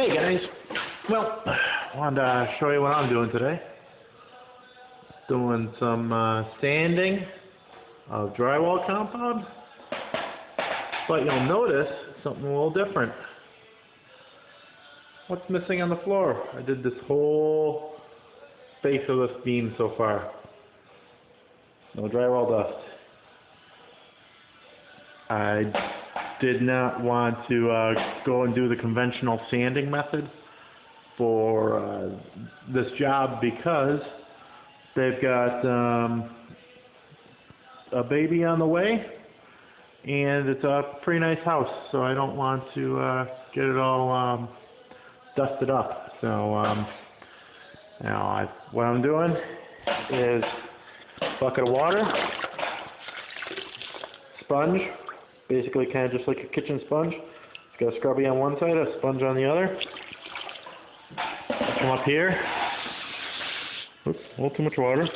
Hey guys, well, I wanted to show you what I'm doing today. Doing some sanding of drywall compound, but you'll notice something a little different. What's missing on the floor? I did this whole space of this beam so far. No drywall dust. I did not want to go and do the conventional sanding method for this job because they've got a baby on the way and it's a pretty nice house, so I don't want to get it all dusted up. So now what I'm doing is a bucket of water, sponge, basically kind of just like a kitchen sponge. It's got a scrubby on one side, a sponge on the other. Come up here. Oops, a little too much water.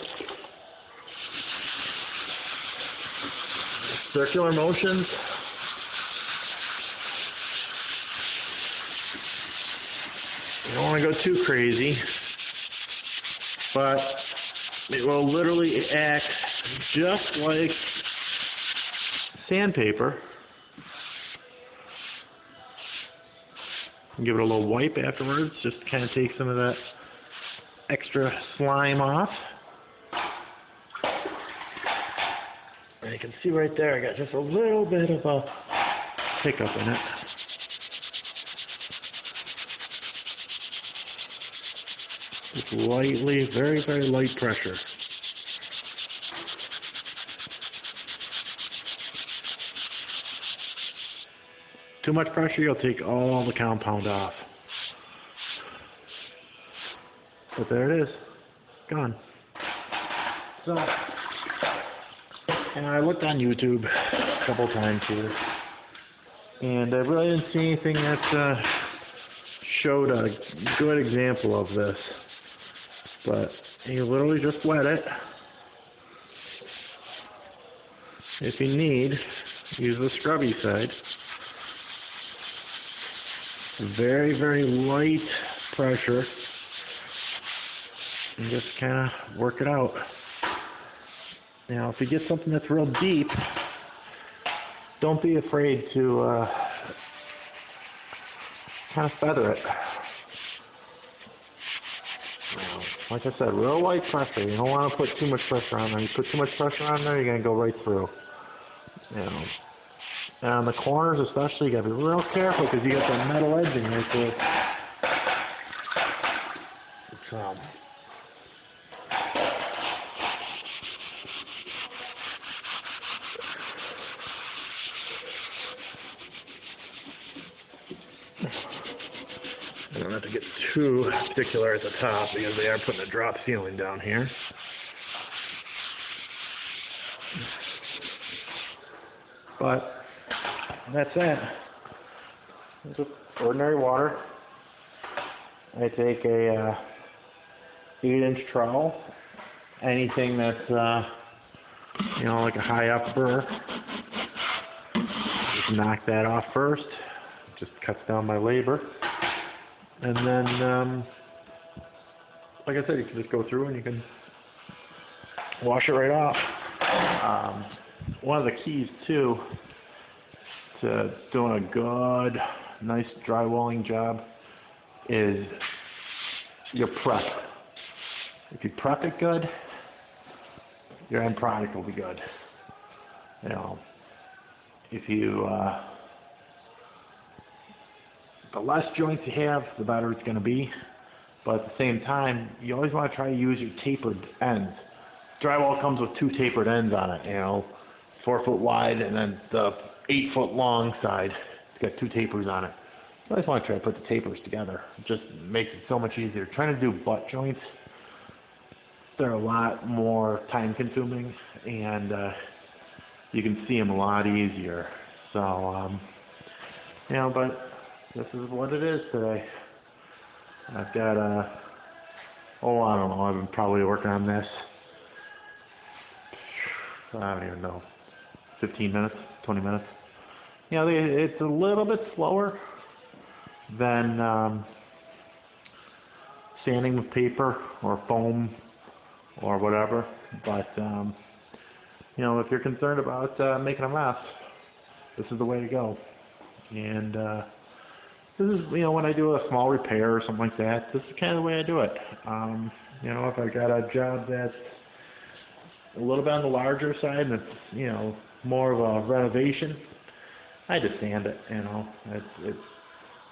Circular motions. You don't want to go too crazy, but it will literally act just like sandpaper. Give it a little wipe afterwards, just to kind of take some of that extra slime off. And you can see right there, I got just a little bit of a hiccup in it. Just lightly, very, very light pressure. Too much pressure, you'll take all the compound off. But there it is, gone. So, and I looked on YouTube a couple times here, and I really didn't see anything that showed a good example of this. But you literally just wet it. If you need, use the scrubby side. Very, very light pressure, and just kind of work it out. Now, if you get something that's real deep, don't be afraid to kind of feather it. Now, like I said, real light pressure. You don't want to put too much pressure on there. You put too much pressure on there, you're going to go right through. You know. And on the corners especially, you got to be real careful because you got that metal edging right there. I don't have to get too particular at the top because they are putting a drop ceiling down here. But that's it. Just ordinary water. I take a 8-inch trowel, anything that's like a high upper. Just knock that off first. Just cuts down my labor, and then, like I said, you can just go through and you can wash it right off. One of the keys too to doing a good, nice drywalling job is your prep. If you prep it good, your end product will be good. You know, if you the less joints you have, the better it's going to be. But at the same time, you always want to try to use your tapered ends. Drywall comes with 2 tapered ends on it, 4 foot wide, and then the 8 foot long side. It's got 2 tapers on it. So I just want to try to put the tapers together. It just makes it so much easier. Trying to do butt joints, they're a lot more time consuming, and you can see them a lot easier. So, but this is what it is today. I've got I don't know, I've been probably working on this, I don't even know, 15 minutes, 20 minutes. It's a little bit slower than sanding with paper or foam or whatever. But you know, if you're concerned about making a mess, this is the way to go. And this is, you know, when I do a small repair or something like that, this is kind of the way I do it. You know, if I got a job that's a little bit on the larger side and it's, you know, more of a renovation, I just sand it, you know. It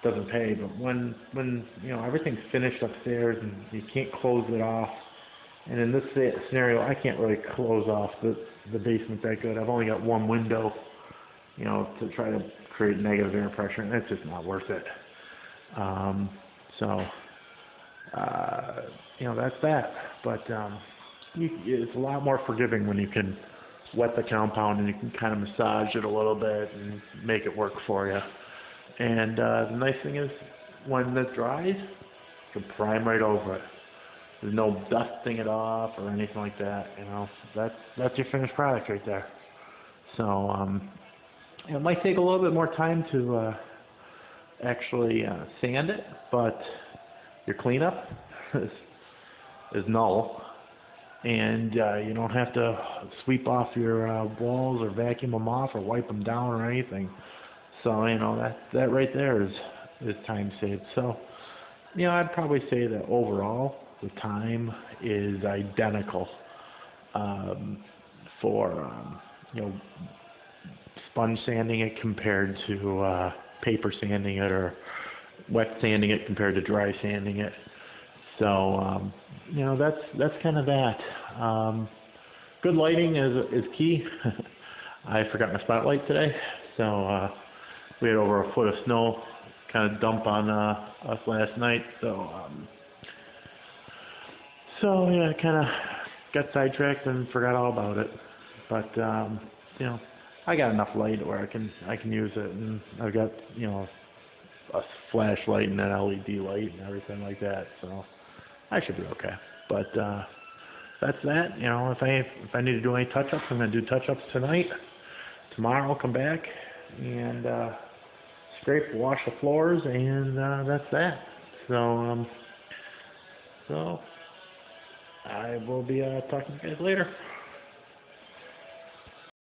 doesn't pay. But when you know, everything's finished upstairs and you can't close it off, and in this scenario I can't really close off the basement that good. I've only got one window, you know, to try to create negative air pressure, and it's just not worth it. So you know, that's that. But it's a lot more forgiving when you can wet the compound and you can kind of massage it a little bit and make it work for you. And the nice thing is, when it dries, you can prime right over it. There's no dusting it off or anything like that. You know, that's your finished product right there. So it might take a little bit more time to actually sand it, but your cleanup is null. And you don't have to sweep off your walls or vacuum them off or wipe them down or anything. So, you know, that right there is time saved. So, you know, I'd probably say that overall the time is identical for you know, sponge sanding it compared to paper sanding it, or wet sanding it compared to dry sanding it. So you know, that's kind of that. Good lighting is key. I forgot my spotlight today, so we had over a foot of snow kind of dump on us last night. So yeah, I kind of got sidetracked and forgot all about it. But you know, I got enough light where I can use it, and I've got, you know, a flashlight and an LED light and everything like that. So I should be okay. But that's that. You know, if I need to do any touch-ups, I'm going to do touch-ups tonight. Tomorrow I'll come back and scrape, wash the floors, and that's that. So I will be talking to you guys later.